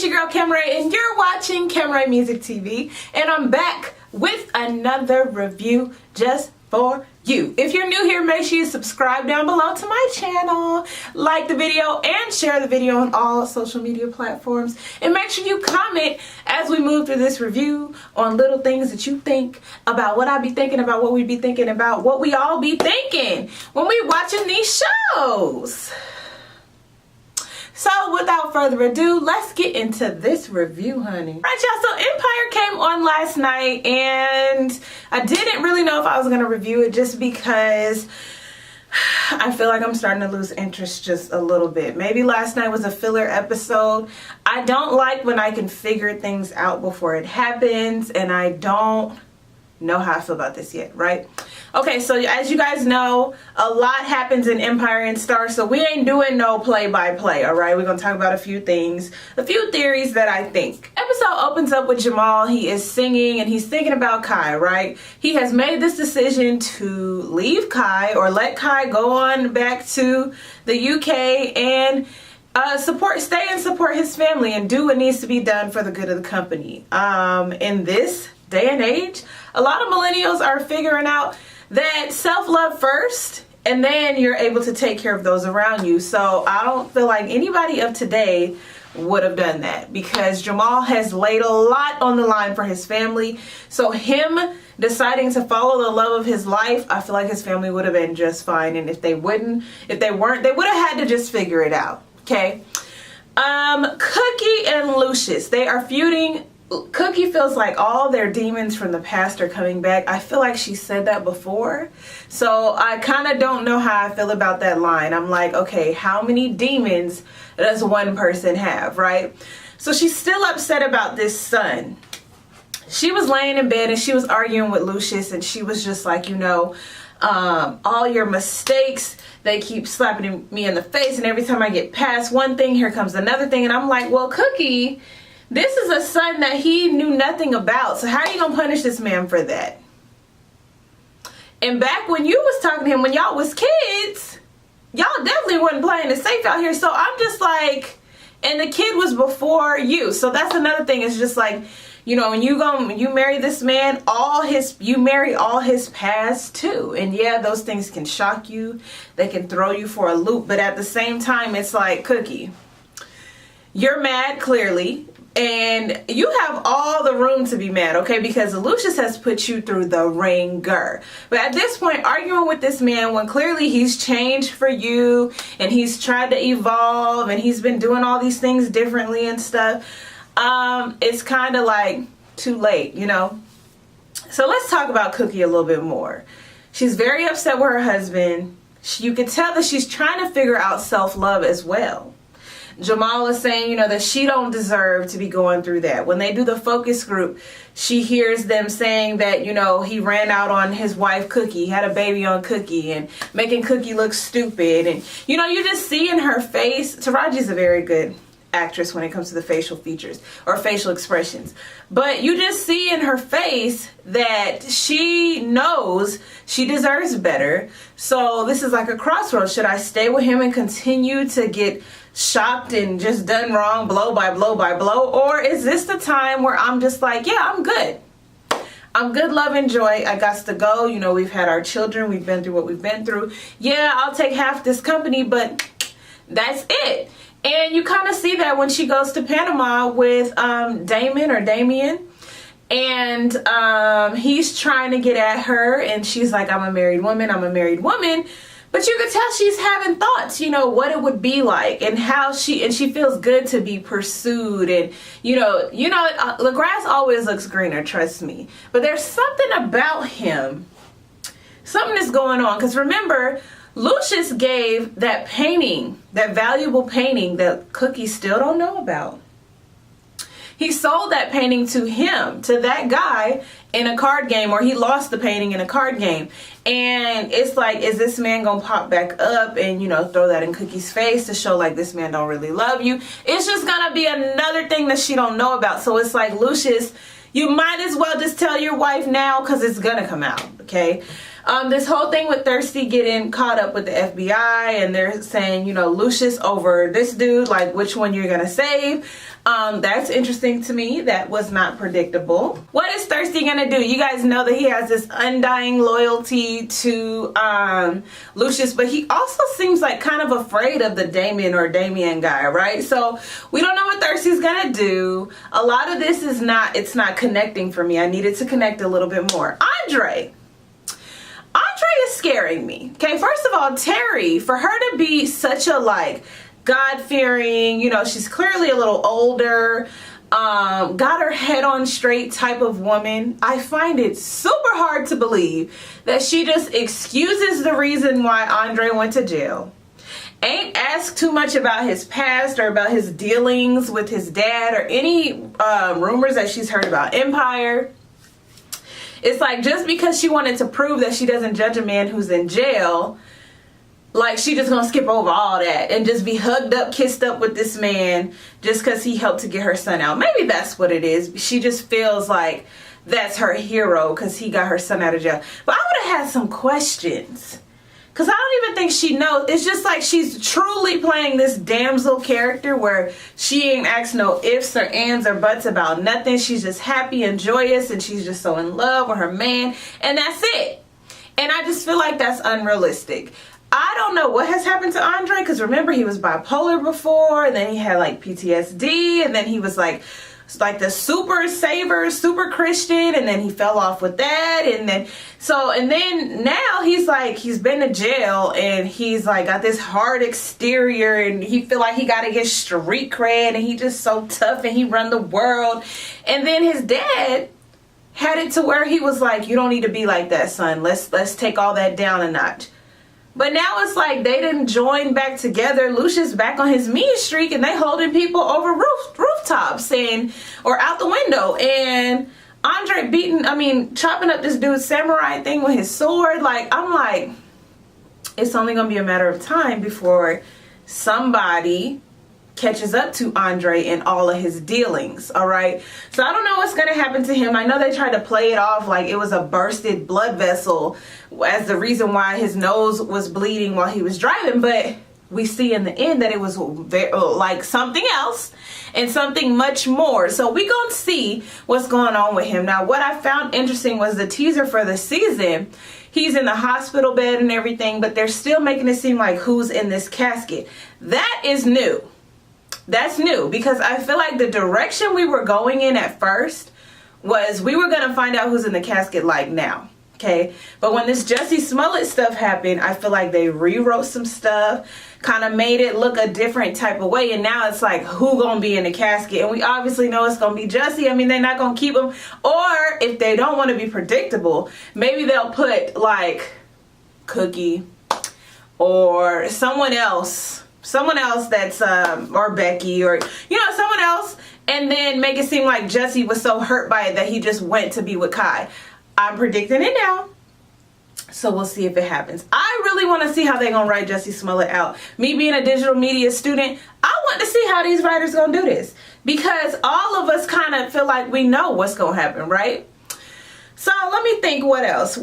it's your girl Kim Ray, and you're watching Kim Ray Music TV, and I'm back with another review just for you. If you're new here, make sure you subscribe down below to my channel, like the video, and share the video on all social media platforms. And make sure you comment as we move through this review on little things that you think about what I be thinking about, what we be thinking about, what we all be thinking when we watching these shows. So without further ado, let's get into this review, honey. Right, y'all, so Empire came on last night, and I didn't really know if I was going to review it just because I feel like I'm starting to lose interest just a little bit. Maybe last night was a filler episode. I don't like when I can figure things out before it happens, and I don't know how I feel about this yet, right? Okay, so as you guys know, a lot happens in Empire and Star, so we ain't doing no play-by-play, all right? We're going to talk about a few things, a few theories that I think. Episode opens up with Jamal. He is singing, and he's thinking about Kai, right? He has made this decision to leave Kai, or let Kai go on back to the UK and stay and support his family and do what needs to be done for the good of the company. In this day and age, a lot of millennials are figuring out that self-love first, and then you're able to take care of those around you. So I don't feel like anybody of today would have done that, because Jamal has laid a lot on the line for his family. So him deciding to follow the love of his life, I feel like his family would have been just fine. And if they weren't, they would have had to just figure it out. Okay. Cookie and Lucius, they are feuding. Cookie feels like all their demons from the past are coming back. I feel like she said that before. So I kind of don't know how I feel about that line. I'm like, okay, how many demons does one person have, right? So she's still upset about this son. She was laying in bed and she was arguing with Lucius, and she was just like, you know, all your mistakes, they keep slapping me in the face, and every time I get past one thing, here comes another thing. And I'm like, well, Cookie, this is a son that he knew nothing about. So how are you going to punish this man for that? And back when you was talking to him, when y'all was kids, y'all definitely wasn't playing it safe out here. So I'm just like, and the kid was before you. So that's another thing. It's just like, you know, when you marry this man, you marry all his past too. And yeah, those things can shock you. They can throw you for a loop. But at the same time, it's like, Cookie, you're mad clearly. And you have all the room to be mad, okay? Because Lucius has put you through the ringer. But at this point, arguing with this man when clearly he's changed for you and he's tried to evolve and he's been doing all these things differently and stuff, it's kind of like too late, you know? So let's talk about Cookie a little bit more. She's very upset with her husband. You can tell that she's trying to figure out self-love as well. Jamal is saying, you know, that she don't deserve to be going through that. When they do the focus group, she hears them saying that, you know, he ran out on his wife Cookie, had a baby on Cookie, and making Cookie look stupid. And, you know, you just see in her face, Taraji's a very good actress when it comes to the facial features or facial expressions, but you just see in her face that she knows she deserves better. So this is like a crossroads. Should I stay with him and continue to get shocked and just done wrong blow by blow by blow, or is this the time where I'm just like, yeah, I'm good, love and joy, I got to go, you know, we've had our children, we've been through what we've been through, yeah, I'll take half this company, but that's it. And you kind of see that when she goes to Panama with Damien, and he's trying to get at her, and she's like, I'm a married woman. But you could tell she's having thoughts, you know, what it would be like, and how she feels good to be pursued. And, you know, the grass always looks greener, trust me. But there's something about him, something is going on. Because remember, Lucius gave that painting, that valuable painting that Cookie still don't know about. He sold that painting to him, to that guy, in a card game, or he lost the painting in a card game. And it's like, is this man gonna pop back up and, you know, throw that in Cookie's face to show like this man don't really love you? It's just gonna be another thing that she don't know about. So it's like, Lucius, you might as well just tell your wife now, because it's gonna come out, okay? This whole thing with Thirsty getting caught up with the FBI, and they're saying, you know, Lucius over this dude, like which one you're gonna save. That's interesting to me. That was not predictable. What is Thirsty gonna do? You guys know that he has this undying loyalty to Lucius, but he also seems like kind of afraid of the Damien guy, right? So we don't know what Thirsty's gonna do. A lot of this is it's not connecting for me. I needed to connect a little bit more. Andre is scaring me. Okay, first of all, Terry, for her to be such a like God-fearing, you know, she's clearly a little older, got her head on straight type of woman. I find it super hard to believe that she just excuses the reason why Andre went to jail. Ain't asked too much about his past or about his dealings with his dad or any rumors that she's heard about Empire. It's like just because she wanted to prove that she doesn't judge a man who's in jail, like she just gonna skip over all that and just be hugged up, kissed up with this man just because he helped to get her son out. Maybe that's what it is. She just feels like that's her hero because he got her son out of jail. But I would have had some questions. Because I don't even think she knows. It's just like she's truly playing this damsel character where she ain't asked no ifs or ands or buts about nothing. She's just happy and joyous and she's just so in love with her man. And that's it. And I just feel like that's unrealistic. I don't know what has happened to Andre because remember he was bipolar before and then he had like PTSD and then he was like the super saver, super Christian, and then he fell off with that, and then now he's like he's been to jail and he's like got this hard exterior and he feel like he got to get street cred and he just so tough and he run the world, and then his dad had it to where he was like, you don't need to be like that, son. Let's take all that down a notch. But now it's like they didn't join back together. Lucius back on his mean streak and they holding people over rooftops or out the window. And Andre chopping up this dude's samurai thing with his sword. Like, I'm like, it's only going to be a matter of time before somebody catches up to Andre in all of his dealings, all right? So I don't know what's going to happen to him. I know they tried to play it off like it was a bursted blood vessel as the reason why his nose was bleeding while he was driving, but we see in the end that it was like something else and something much more. So we gonna see what's going on with him. Now, what I found interesting was the teaser for the season. He's in the hospital bed and everything, but they're still making it seem like who's in this casket. That is new. That's new because I feel like the direction we were going in at first was we were going to find out who's in the casket like now. Okay. But when this Jussie Smollett stuff happened, I feel like they rewrote some stuff, kind of made it look a different type of way. And now it's like, who going to be in the casket? And we obviously know it's going to be Jussie. I mean, they're not going to keep him. Or if they don't want to be predictable, maybe they'll put like Cookie or someone else that's or Becky or someone else, and then make it seem like Jussie was so hurt by it that he just went to be with Kai. I'm predicting it now, so we'll see if it happens. I really want to see how they're gonna write Jussie Smollett out. Me being a digital media student, I want to see how these writers gonna do this because all of us kind of feel like we know what's gonna happen, right? So let me think, what else?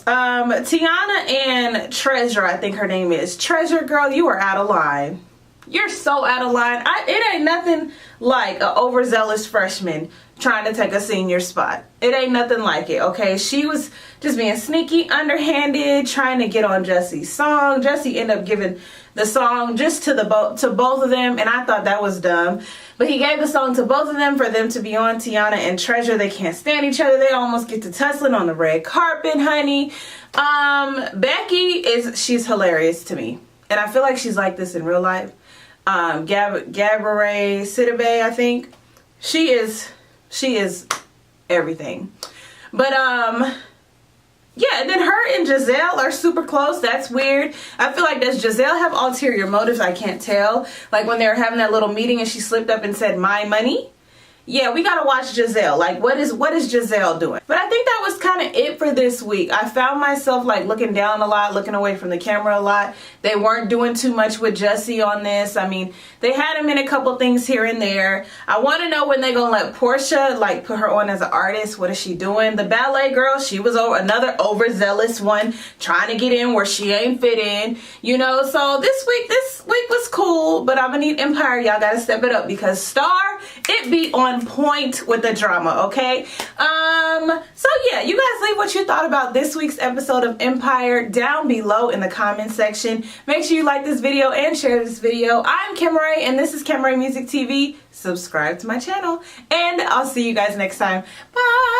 Tiana and Treasure, I think her name is. Treasure, girl, you are out of line. You're so out of line. It ain't nothing like an overzealous freshman trying to take a senior spot. It ain't nothing like it, okay? She was just being sneaky, underhanded, trying to get on Jussie's song. Jussie ended up giving the song just to both of them, and I thought that was dumb. But he gave the song to both of them for them to be on. Tiana and Treasure, they can't stand each other. They almost get to tussling on the red carpet, honey. Becky she's hilarious to me, and I feel like she's like this in real life. Gabourey Sidibe, I think. She is everything. But yeah, and then her and Giselle are super close. That's weird. I feel like, does Giselle have ulterior motives? I can't tell. Like when they were having that little meeting and she slipped up and said, my money. yeah, we gotta watch Giselle. Like, what is Giselle doing? But I think that was kind of it for this week. I found myself like looking down a lot, looking away from the camera a lot. They weren't doing too much with Jussie on this. I mean, they had him in a couple things here and there. I want to know when they're gonna let Portia like put her on as an artist. What is she doing? The ballet girl, she was another overzealous one, trying to get in where she ain't fit in, you know. So this week was cool, but I'm gonna need Empire. Y'all gotta step it up because Star, it be on point with the drama, okay? So yeah, you guys leave what you thought about this week's episode of Empire down below in the comment section. Make sure you like this video and share this video. I'm Kimray and this is Kimray Music TV. Subscribe to my channel and I'll see you guys next time. Bye.